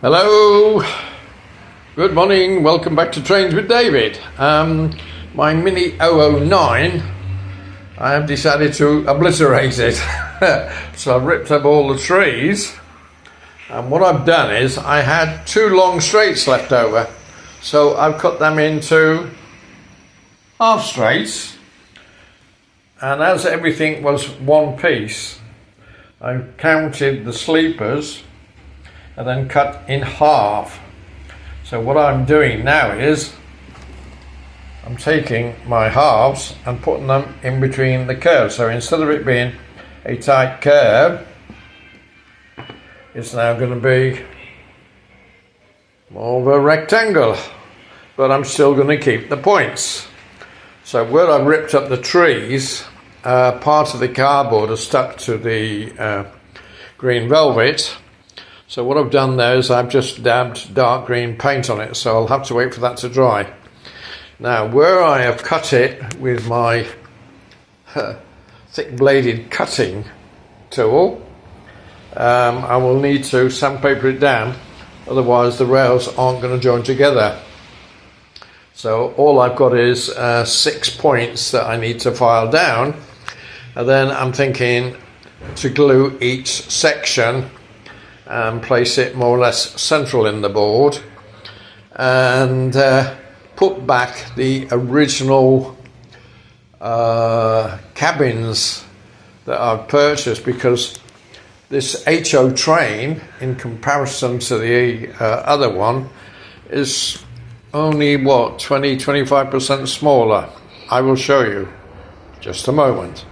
Hello, good morning, welcome back to Trains with David. My Mini 009, I have decided to obliterate it. So I've ripped up all the trees, and what I've done is I had two long straights left over, so I've cut them into half straights, and as everything was one piece, I counted the sleepers and then cut in half. So what I'm doing now is I'm taking my halves and putting them in between the curves. So instead of it being a tight curve, it's now going to be more of a rectangle, but I'm still going to keep the points. So where I've ripped up the trees, part of the cardboard is stuck to the green velvet. So what I've done there is I've just dabbed dark green paint on it, so I'll have to wait for that to dry. Now where I have cut it with my thick bladed cutting tool, I will need to sandpaper it down, otherwise the rails aren't going to join together. So all I've got is 6 points that I need to file down, and then I'm thinking to glue each section and place it more or less central in the board, and put back the original cabins that I've purchased, because this HO train, in comparison to the other one, is only what, 20-25% smaller. I will show you just a moment.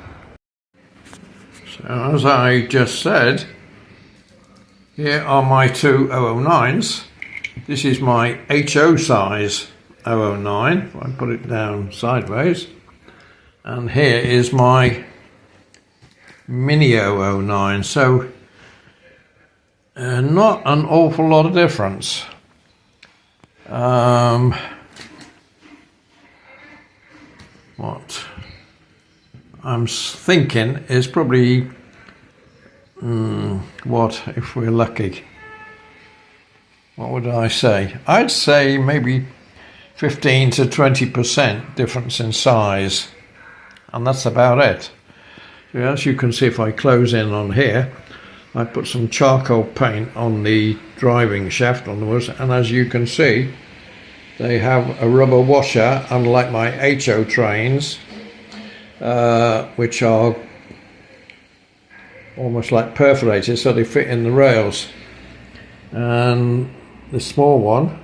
So as I just said, here are my two 009s. This is my HO size 009, if I put it down sideways. And here is my Mini 009. So not an awful lot of difference. What I'm thinking is probably what if we're lucky? What would I say? I'd say maybe 15 to 20% difference in size, and that's about it. So as you can see, if I close in on here, I put some charcoal paint on the driving shaft on the wheels, and as you can see, they have a rubber washer, unlike my HO trains, which are almost like perforated, so they fit in the rails. And the small one,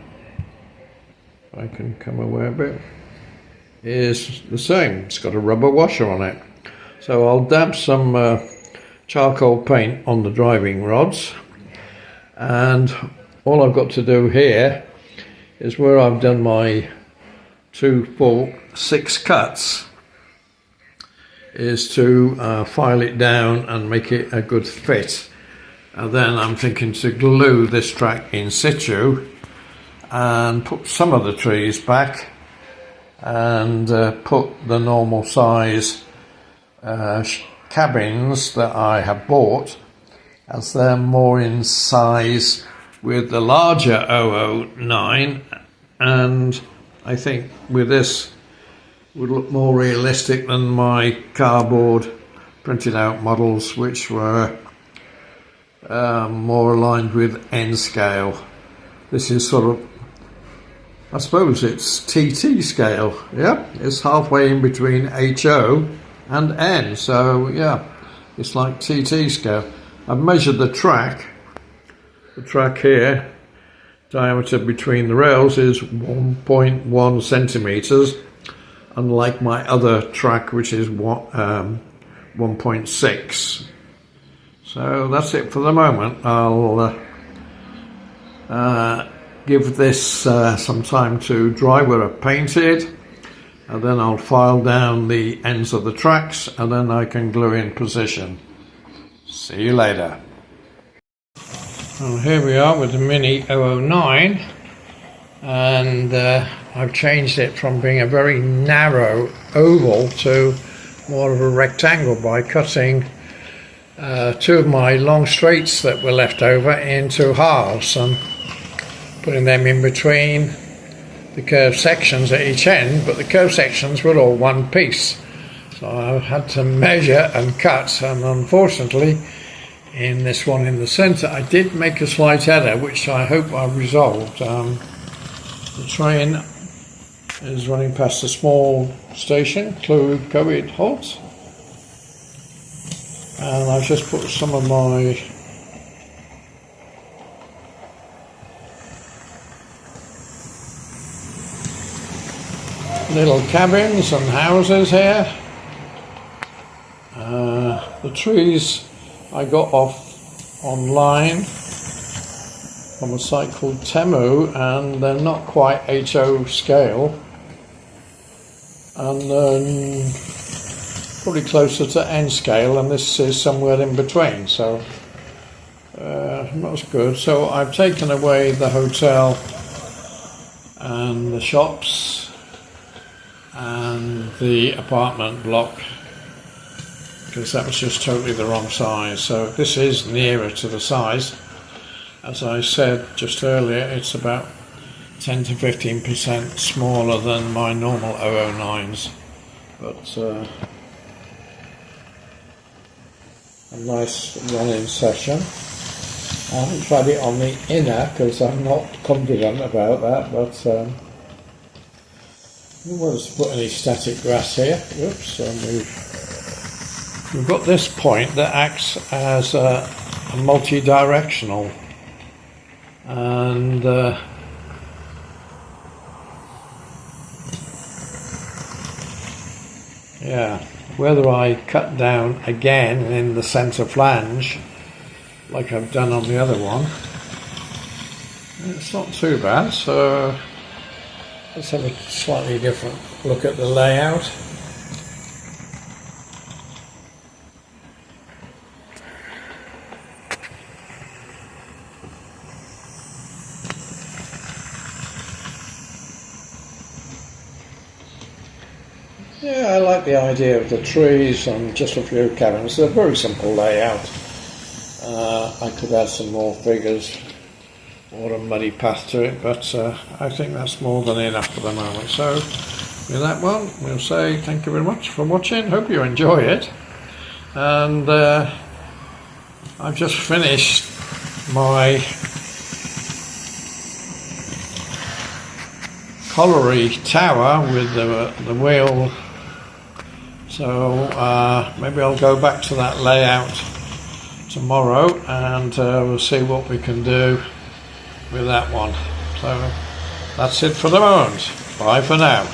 if I can come away a bit, is the same. It's got a rubber washer on it. So I'll dab some charcoal paint on the driving rods, and all I've got to do here is where I've done my 2, 4, 6 cuts, is to file it down and make it a good fit. And then I'm thinking to glue this track in situ and put some of the trees back, and put the normal size cabins that I have bought, as they're more in size with the larger 009, and I think with this would look more realistic than my cardboard printed out models, which were more aligned with N scale. This is sort of, I suppose it's TT scale. Yeah, it's halfway in between HO and N, so yeah, it's like TT scale. I've measured the track. The track here, diameter between the rails is 1.1 centimeters, unlike my other track, which is 1.6. So that's it for the moment. I'll give this some time to dry where I've painted, and then I'll file down the ends of the tracks, and then I can glue in position. See you later. Well, here we are with the Mini 009, and I've changed it from being a very narrow oval to more of a rectangle by cutting two of my long straights that were left over into halves and putting them in between the curved sections at each end, but the curved sections were all one piece. So I had to measure and cut, and unfortunately in this one in the centre I did make a slight error, which I hope I've resolved. The train is running past a small station, Clwyd Halt, and I've just put some of my little cabins and houses here. The trees I got off online from a site called Temu, and they're not quite HO scale, and probably closer to N scale, and this is somewhere in between, so not as good. So I've taken away the hotel and the shops and the apartment block, because that was just totally the wrong size. So this is nearer to the size. As I said just earlier, it's about 10 to 15% smaller than my normal 009s, but a nice running session. I haven't tried it on the inner because I'm not confident about that, but who wants to put any static grass here? Oops, we've got this point that acts as a multi-directional, and yeah, whether I cut down again in the centre flange like I've done on the other one, it's not too bad. So let's have a slightly different look at the layout. Yeah, I like the idea of the trees and just a few cabins. It's a very simple layout. I could add some more figures or a muddy path to it, but I think that's more than enough for the moment. So with that one, we'll say thank you very much for watching. Hope you enjoy it. And I've just finished my colliery tower with the wheel. So maybe I'll go back to that layout tomorrow, and we'll see what we can do with that one. So that's it for the moment. Bye for now.